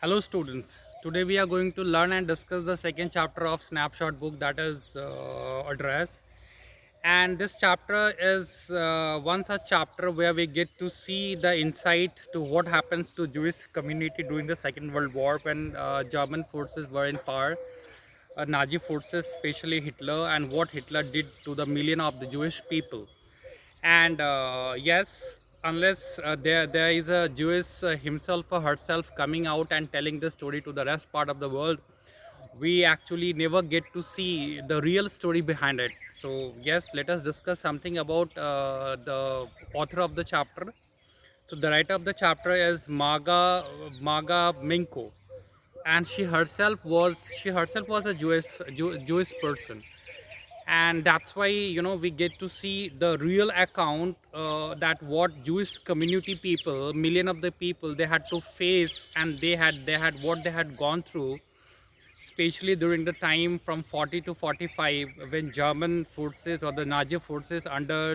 Hello students, today we are going to learn and discuss the second chapter of snapshot book, that is address. And this chapter is one such chapter where we get to see the insight to what happens to Jewish community during the Second World War when German forces were in power, Nazi forces, especially Hitler, and what Hitler did to the million of the Jewish people. And yes, unless there is a Jewish himself or herself coming out and telling the story to the rest part of the world, we actually never get to see the real story behind it. So yes, let us discuss something about the author of the chapter. So the writer of the chapter is Maga Minko, and she herself was a Jewish person, and that's why we get to see the real account that what Jewish community people, million of the people, they had to face, and they had what they had gone through, especially during the time from 40 to 45 when German forces or the Nazi forces under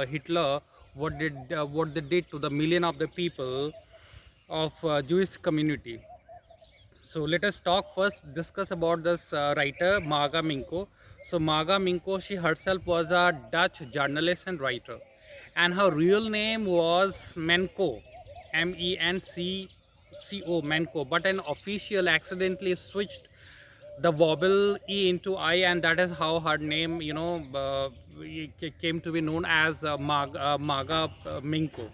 Hitler, what they did to the million of the people of Jewish community. So let us talk first, discuss about this writer Maga Minko. So Maga Minko, she herself was a Dutch journalist and writer, and her real name was Menko, Menco, Menko. But an official accidentally switched the vowel e into I, and that is how her name, came to be known as Maga Minko.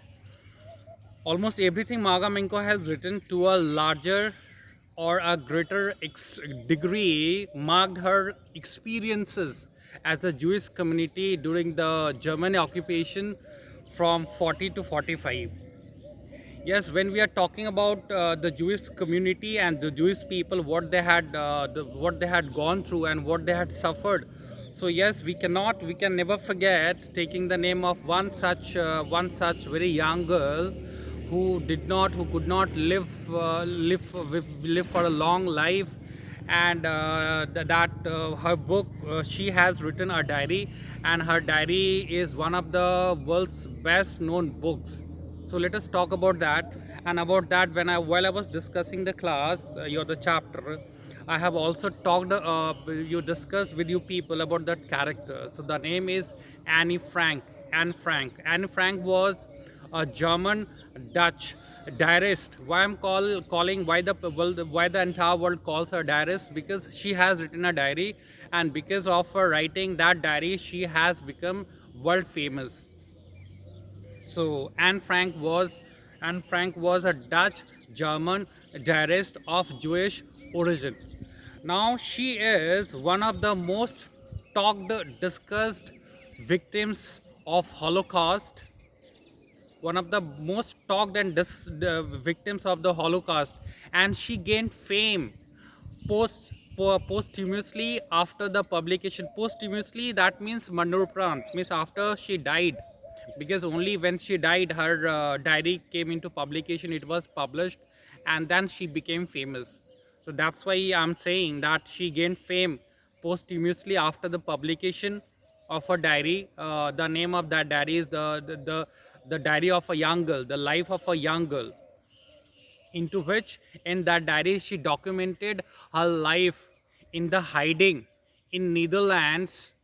Almost everything Maga Minko has written to a larger or a greater degree marked her experiences as a Jewish community during the German occupation from 40 to 45. Yes, when we are talking about the Jewish community and the Jewish people, what they had gone through and what they had suffered. So yes, we can never forget taking the name of one such very young girl who could not live for a long life, and her book, she has written a diary, and her diary is one of the world's best known books. So let us talk about that. And about that, while I was discussing the class, the chapter, I have also talked, you discussed with you people about that character. So the name is Annie Frank. Anne Frank was a German Dutch diarist. Why I'm calling why the entire world calls her diarist, because she has written a diary, and because of her writing that diary, she has become world famous. So Anne Frank was a Dutch German diarist of Jewish origin. Now she is one of the most talked, discussed victims of Holocaust, one of the most talked and victims of the Holocaust, and she gained fame posthumously after the publication. Posthumously, that means Manurprant, means after she died, because only when she died her diary came into publication, it was published, and then she became famous. So that's why I'm saying that she gained fame posthumously after the publication of her diary. The name of that diary is the diary of a young girl, the life of a young girl, into which in that diary she documented her life in the hiding in Netherlands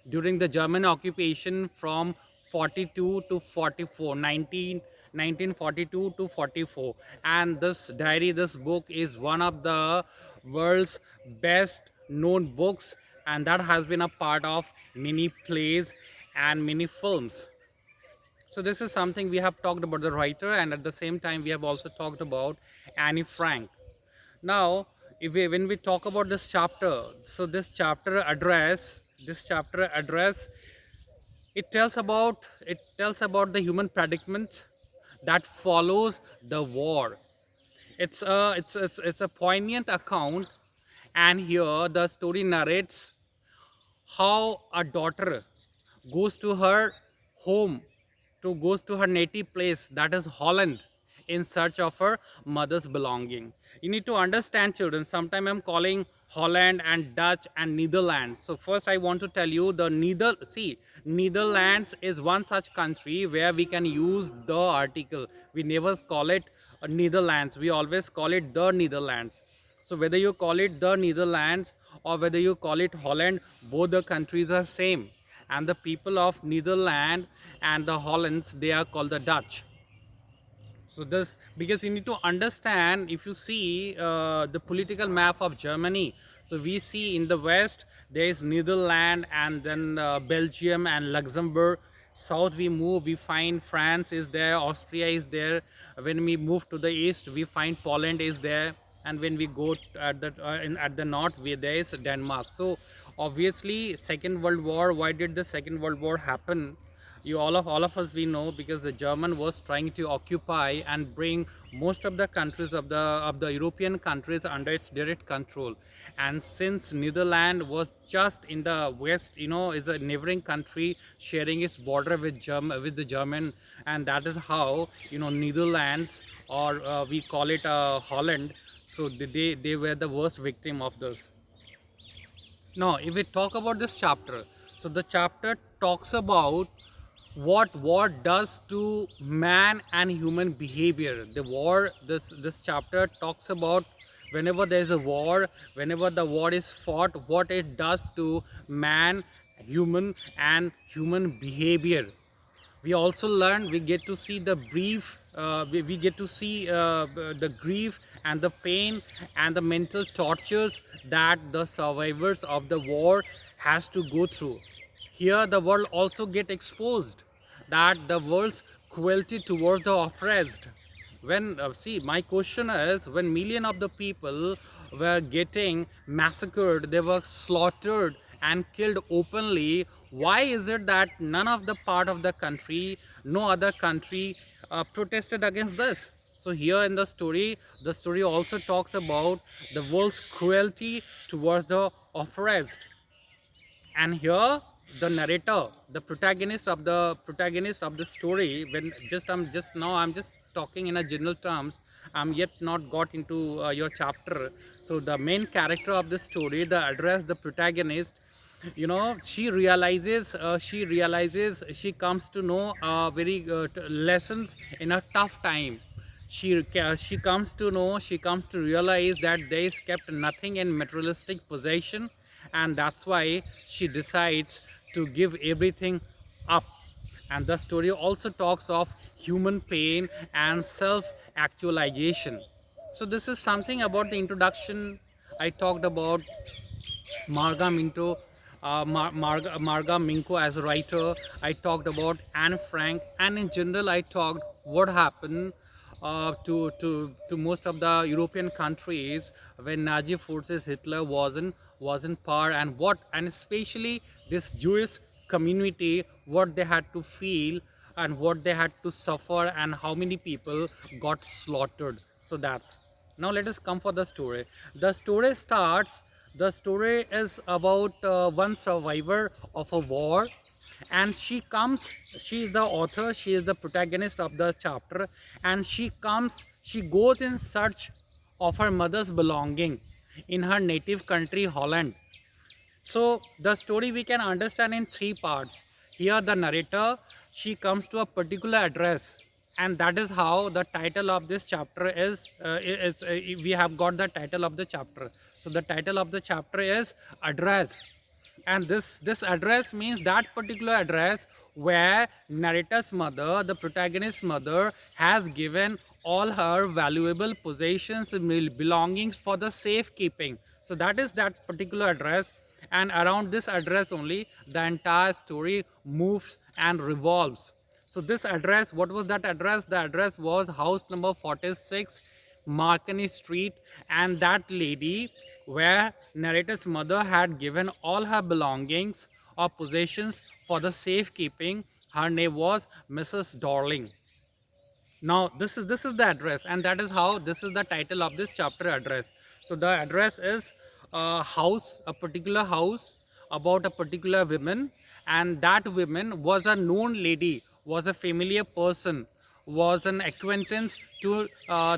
during the German occupation from 42 to 44, 1942 to 44. And this diary, this book is one of the world's best known books, and that has been a part of many plays and many films. So this is something we have talked about the writer, and at the same time we have also talked about Annie Frank. Now, when we talk about this chapter, so this chapter address, it tells about the human predicament that follows the war. It's a poignant account, and here the story narrates how a daughter goes to her home, goes to her native place, that is Holland, in search of her mother's belonging. You need to understand, children, sometimes I'm calling Holland and Dutch and Netherlands. So first I want to tell you Netherlands is one such country where we can use the article. We never call it Netherlands. We always call it the Netherlands. So whether you call it the Netherlands or whether you call it Holland, both the countries are same. And the people of Netherlands and the Hollands, they are called the Dutch. So this, because you need to understand, if you see the political map of Germany, so we see in the west there is Netherlands and then Belgium and Luxembourg. South we move, we find France is there, Austria is there. When we move to the east, we find Poland is there, and when we go at the north, there is Denmark. So obviously, Second World War. Why did the Second World War happen? You all of us, we know, because the German was trying to occupy and bring most of the countries of the European countries under its direct control. And since Netherlands was just in the west, is a neighboring country sharing its border with the German, and that is how Netherlands, or we call it Holland. So they were the worst victim of this. Now, if we talk about this chapter, so the chapter talks about what war does to man and human behavior. The war, this chapter talks about whenever there is a war, whenever the war is fought, what it does to man, human, and human behavior. We also learn, we get to see the brief, we get to see the grief and the pain and the mental tortures that the survivors of the war has to go through. Here the world also get exposed, that the world's cruelty towards the oppressed. When see, my question is, when million of the people were getting massacred, they were slaughtered and killed openly, why is it that none of the part of the country, no other country protested against this? So here in the story also talks about the world's cruelty towards the oppressed. And here the narrator, the protagonist of the story, when I'm just talking in a general terms, I'm yet not got into your chapter. So the main character of the story, the address, the protagonist, she comes to know very lessons in a tough time. She comes to realize that there is kept nothing in materialistic possession, and that's why she decides to give everything up. And the story also talks of human pain and self actualization. So this is something about the introduction. I talked about Marga Minto, Marga Minko as a writer. I talked about Anne Frank, and in general, I talked what happened to most of the European countries when Nazi forces, Hitler was in power, and especially this Jewish community, what they had to feel and what they had to suffer, and how many people got slaughtered. So that's, now let us come for the story. The story is about one survivor of a war, and she is the author, she is the protagonist of the chapter, and she goes in search of her mother's belonging in her native country, Holland. So the story we can understand in three parts. Here the narrator, she comes to a particular address, and that is how the title of this chapter we have got the title of the chapter. So the title of the chapter is Address, and this address means that particular address where narrator's mother, the protagonist's mother, has given all her valuable possessions, belongings for the safekeeping. So that is that particular address, and around this address only the entire story moves and revolves. So this address, what was that address? The address was house number 46, Marconi Street, and that lady, where narrator's mother had given all her belongings or possessions for the safekeeping, her name was Mrs. Darling. Now this is the address, and that is how this is the title of this chapter, Address. So the address is a house, a particular house about a particular woman, and that woman was a known lady, was a familiar person, was an acquaintance to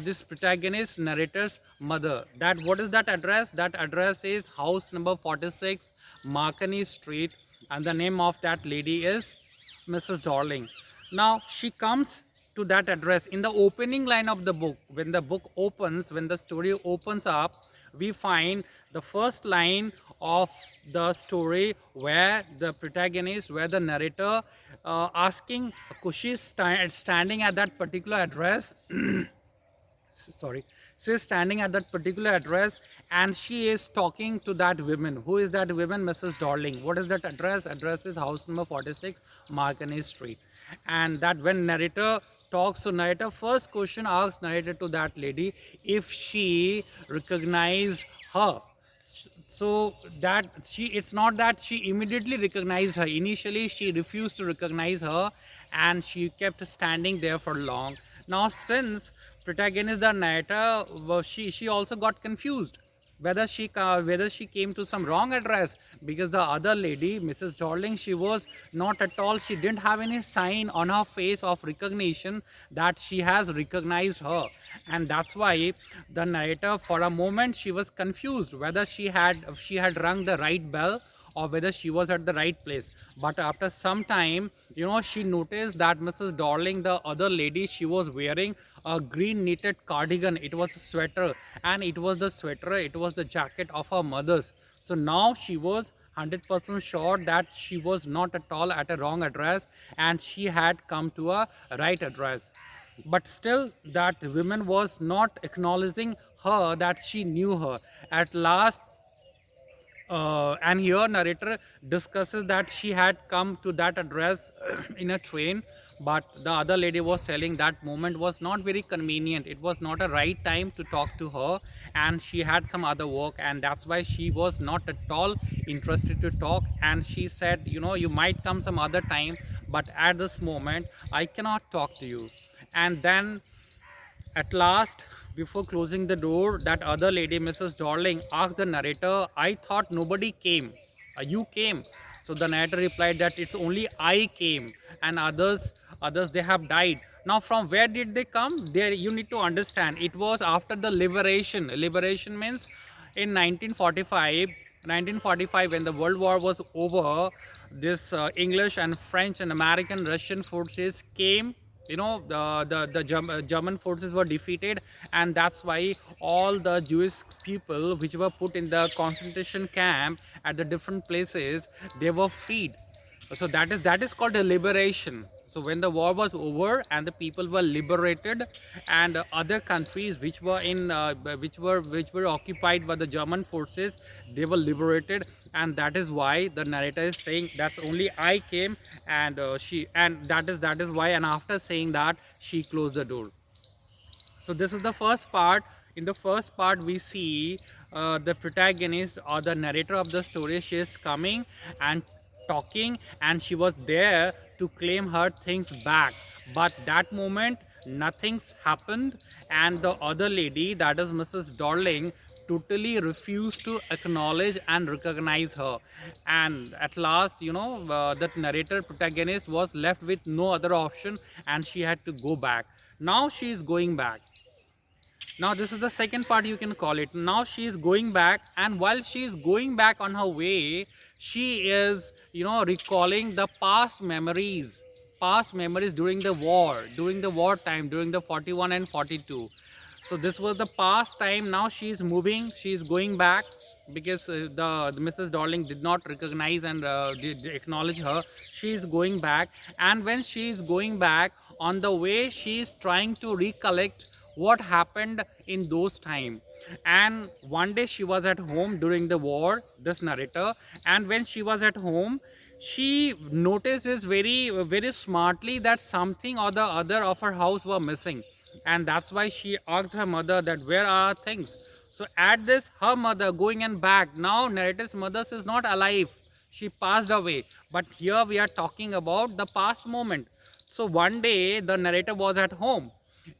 this protagonist narrator's mother. That, what is that address? That address is house number 46, Marconi Street, and the name of that lady is Mrs. Darling. Now she comes to that address. In the opening line of the book, when the book opens, when the story opens up, we find the first line of the story where the protagonist, where the narrator asking, she's standing at that particular address. Sorry, she's standing at that particular address and she is talking to that woman. Who is that woman? Mrs. Darling. What is that address? Address is house number 46, Marconi Street. And that when narrator talks to narrator, first question asks narrator to that lady if she recognized her. So that she, it's not that she immediately recognized her. Initially she refused to recognize her and she kept standing there for long. Now since protagonist, the narrator, she also got confused whether she came to some wrong address, because the other lady, Mrs. Darling, she was not at all, she didn't have any sign on her face of recognition that she has recognized her. And that's why the narrator, for a moment, she was confused whether she had rung the right bell or whether she was at the right place. But after some time, she noticed that Mrs. Darling, the other lady, she was wearing a green knitted cardigan. It was a sweater, and it was the jacket of her mother's. So now she was 100% sure that she was not at all at a wrong address and she had come to a right address. But still that woman was not acknowledging her that she knew her. At last, and here narrator discusses that she had come to that address in a train, but the other lady was telling that moment was not very convenient. It was not a right time to talk to her and she had some other work, and that's why she was not at all interested to talk. And she said, you might come some other time, but at this moment I cannot talk to you. And then at last, before closing the door, that other lady, Mrs. Darling, asked the narrator, I thought nobody came. You came. So the narrator replied that it's only I came, and others they have died. Now from where did they come? There you need to understand. It was after the liberation. Liberation means in 1945, when the World War was over, this English and French and American Russian forces came. The German forces were defeated, and that's why all the Jewish people which were put in the concentration camp at the different places, they were freed. So that is called a liberation. So when the war was over and the people were liberated, and other countries which were occupied by the German forces, they were liberated. And that is why the narrator is saying that's only I came, and that is why, and after saying that, she closed the door. So this is the first part. In the first part we see the protagonist or the narrator of the story, she is coming and talking, and she was there to claim her things back. But that moment nothing's happened, and the other lady, that is Mrs. Darling, totally refused to acknowledge and recognize her. And at last, that narrator protagonist was left with no other option, and she had to go back. Now she is going back. Now this is the second part, you can call it. Now she is going back, and while she is going back on her way, she is recalling the past memories during the war time, during the 41 and 42. So this was the past time. Now she is moving, she is going back, because the Mrs. Darling did not recognize and did acknowledge her. She is going back, and when she is going back, on the way she is trying to recollect what happened in those time. And one day she was at home during the war, this narrator, and when she was at home, she notices very smartly that something or the other of her house were missing. And that's why she asks her mother that where are our things. So at this, her mother going and back, now narrator's mother is not alive, she passed away, but here we are talking about the past moment. So one day the narrator was at home,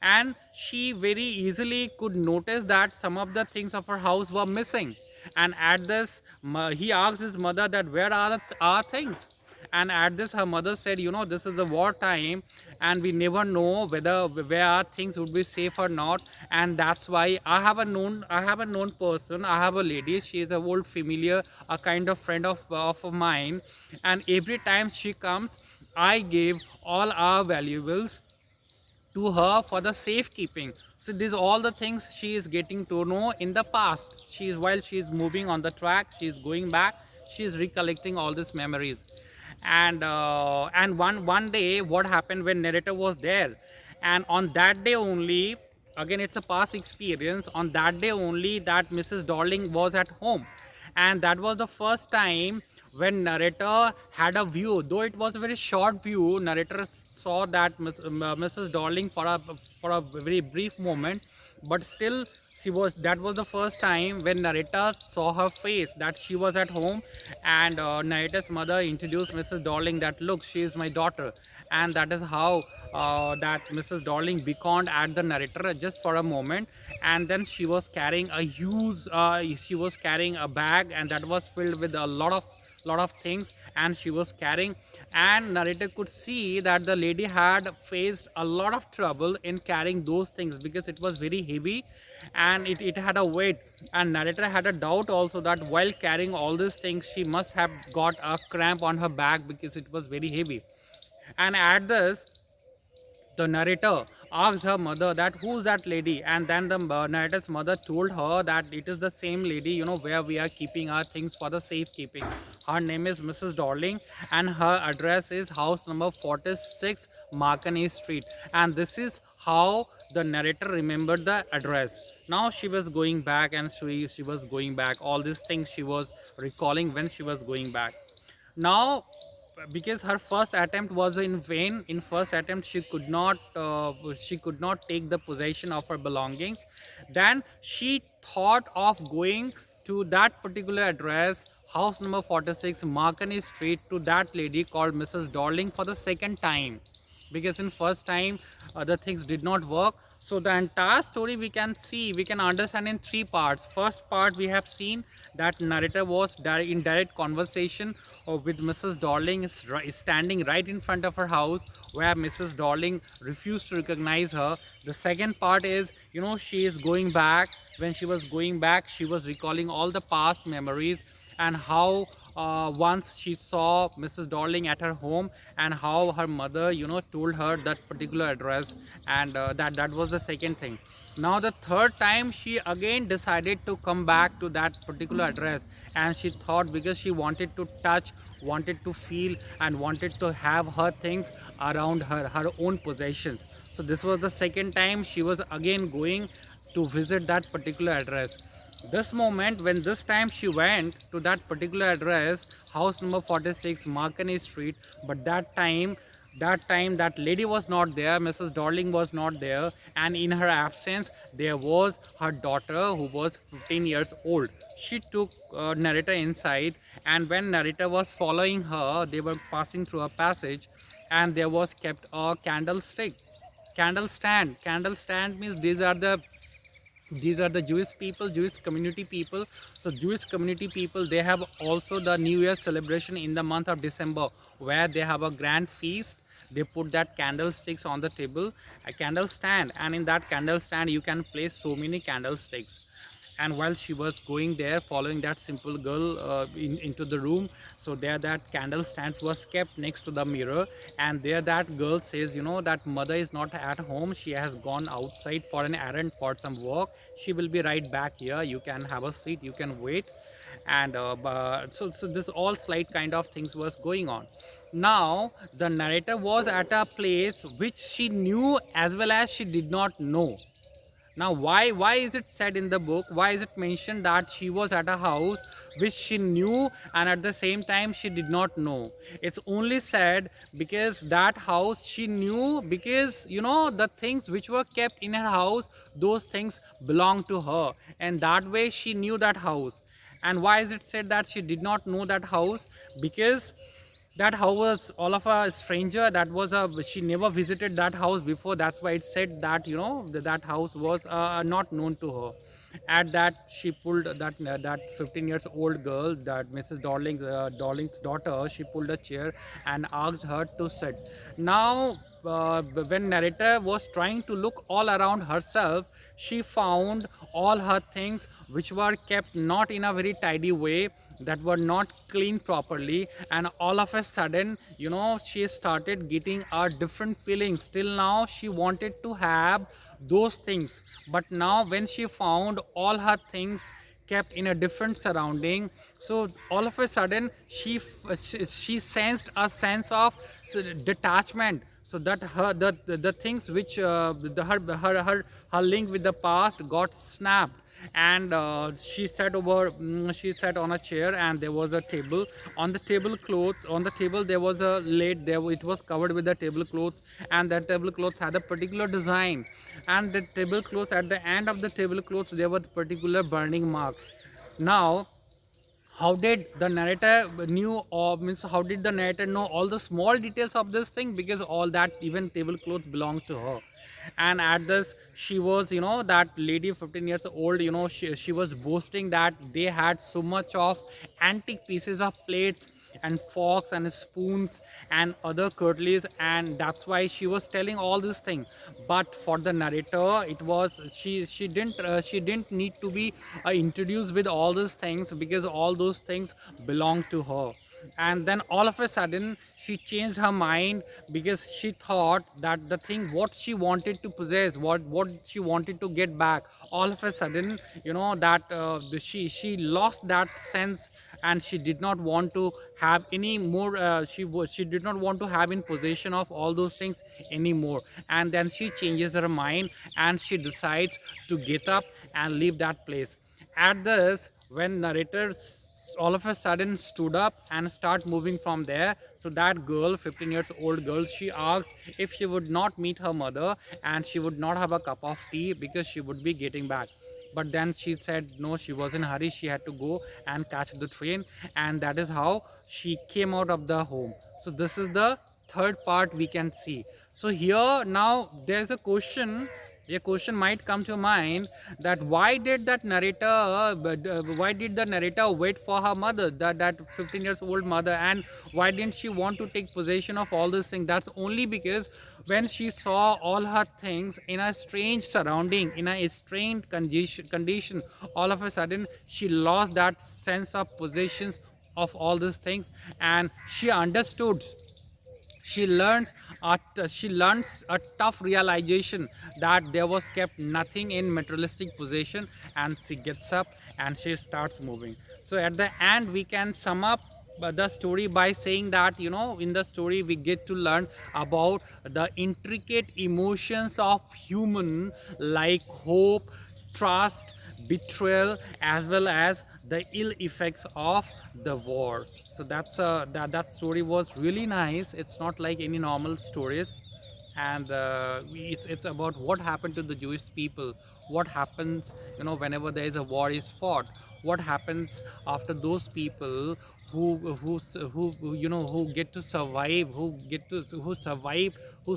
and she very easily could notice that some of the things of her house were missing. And at this, he asked his mother that where are our things. And at this, her mother said, this is the war time, and we never know where our things would be safe or not. And that's why I have a known person, I have a lady, she is a old familiar, a kind of friend of mine, and every time she comes, I give all our valuables to her for the safekeeping. So these all the things she is getting to know in the past. She is, while she is moving on the track, she is going back, she is recollecting all these memories. And one day what happened when narrator was there, and on that day only, again it's a past experience, on that day only that Mrs. Darling was at home, and that was the first time when narrator had a view, though it was a very short view. Narrator saw that Mrs. Darling for a very brief moment, but still she was, that was the first time when narrator saw her face, that she was at home. And narrator's mother introduced Mrs. Darling that, look, she is my daughter. And that is how that Mrs. Darling beckoned at the narrator just for a moment, and then she was carrying a huge she was carrying a bag, and that was filled with a lot of things, and she was carrying, and narrator could see that the lady had faced a lot of trouble in carrying those things because it was very heavy, and it had a weight. And narrator had a doubt also that while carrying all these things she must have got a cramp on her back because it was very heavy. And at this, the narrator asked her mother that who's that lady, and then the narrator's mother told her that it is the same lady, you know, where we are keeping our things for the safekeeping. Her name is Mrs. Darling, and her address is house number 46, Marconi Street. And this is how the narrator remembered the address. Now she was going back, and she was going back, all these things she was recalling when she was going back. Now, because her first attempt was in vain, in first attempt she could not take the possession of her belongings, then she thought of going to that particular address, house number 46, Marconi Street, to that lady called Mrs. Darling for the second time, because in first time the things did not work. So the entire story we can understand in three parts. First part, we have seen that narrator was in direct conversation with Mrs. Darling, is standing right in front of her house, where Mrs. Darling refused to recognize her. The second part is, you know, she is going back. When she was going back, she was recalling all the past memories, and how once she saw Mrs. Darling at her home, and how her mother, you know, told her that particular address, and that was the second thing. Now the third time she again decided to come back to that particular address, and she thought, because she wanted to touch, wanted to feel, and wanted to have her things around her own possessions. So this was the second time she was again going to visit that particular address. This moment, when this time she went to that particular address, house number 46, Marconi Street, but that lady was not there, Mrs. Darling was not there, and in her absence there was her daughter, who was 15 years old. She took narrator inside, and when narrator was following her, they were passing through a passage, and there was kept a candlestick, candle stand. Candle stand means these are the Jewish people, Jewish community people. So Jewish community people, they have also the New Year celebration in the month of December, where they have a grand feast. They put that candlesticks on the table, a candle stand, and in that candle stand you can place so many candlesticks. And while she was going there, following that simple girl into the room, so there that candle stands was kept next to the mirror, and there that girl says, you know, that mother is not at home, she has gone outside for an errand, for some work, she will be right back here, you can have a seat, you can wait. And so this all slight kind of things was going on. Now the narrator was at a place which she knew as well as she did not know. Now, why is it said in the book? Why is it mentioned that she was at a house which she knew, and at the same time she did not know? It's only said because that house she knew, because, you know, the things which were kept in her house, those things belonged to her, and that way she knew that house. And why is it said that she did not know that house? Because that house was all of a stranger, that was a, she never visited that house before. That's why it said that, you know, that house was not known to her. At that, she pulled that 15 years old girl, that Mrs. Darling's daughter, she pulled a chair and asked her to sit. Now when narrator was trying to look all around herself, she found all her things which were kept not in a very tidy way, that were not cleaned properly, and all of a sudden, you know, she started getting a different feelings. Till now she wanted to have those things, but now when she found all her things kept in a different surrounding, so all of a sudden she sensed a sense of detachment, so that the things which her link with the past got snapped. And she sat on a chair, and there was a table. On the tablecloth, on the table there was a lid there, it was covered with the tablecloth, and that tablecloth had a particular design, and the tablecloth, at the end of the tablecloth there was particular burning mark. Now, how did the narrator knew, or means how did the narrator know all the small details of this thing? Because all that, even tablecloth, belonged to her. And at this, she was, you know, that lady 15 years old, you know, she was boasting that they had so much of antique pieces of plates and forks and spoons and other cutleries, and that's why she was telling all this thing. But for the narrator, it was, she didn't need to be introduced with all these things, because all those things belong to her. And then all of a sudden she changed her mind, because she thought that the thing what she wanted to possess, what she wanted to get back, all of a sudden, you know, that she lost that sense, and she did not want to have any more, she did not want to have in possession of all those things anymore. And then she changes her mind, and she decides to get up and leave that place. At this, when narrators all of a sudden stood up and start moving from there, so that girl, 15 years old girl, she asked if she would not meet her mother, and she would not have a cup of tea, because she would be getting back. But then she said no, she was in a hurry, she had to go and catch the train. And that is how she came out of the home. So this is the third part we can see. So here now there's a question might come to mind, that why did that narrator why did the narrator wait for her mother, that 15 years old mother, and why didn't she want to take possession of all these things? That's only because when she saw all her things in a strange surrounding, in a strange condition, all of a sudden she lost that sense of possessions of all these things, and she understood, she learns a tough realization that there was kept nothing in materialistic possession, and she gets up and she starts moving. So at the end we can sum up the story by saying that, you know, in the story we get to learn about the intricate emotions of human, like hope, trust, betrayal, as well as the ill effects of the war. So that story was really nice. It's not like any normal stories, and it's about what happened to the Jewish people, what happens, you know, whenever there is a war is fought, what happens after those people who you know, who get to survive, who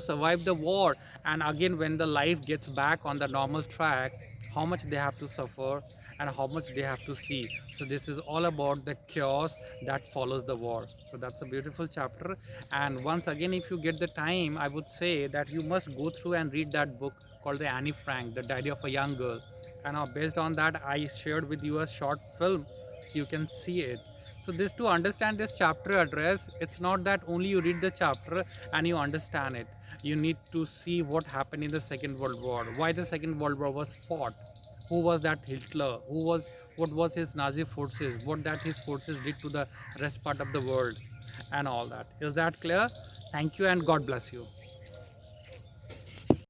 survive the war, and again when the life gets back on the normal track, how much they have to suffer and how much they have to see. So this is all about the chaos that follows the war. So that's a beautiful chapter. And once again, if you get the time, I would say that you must go through and read that book called the Annie Frank, The Diary of a Young Girl. And based on that, I shared with you a short film, so you can see it. So this, to understand this chapter address, it's not that only you read the chapter and you understand it. You need to see what happened in the Second World War, why the Second World War was fought, who was that Hitler, what was his Nazi forces, what that his forces did to the rest part of the world, and all that. Is that clear? Thank you and God bless you.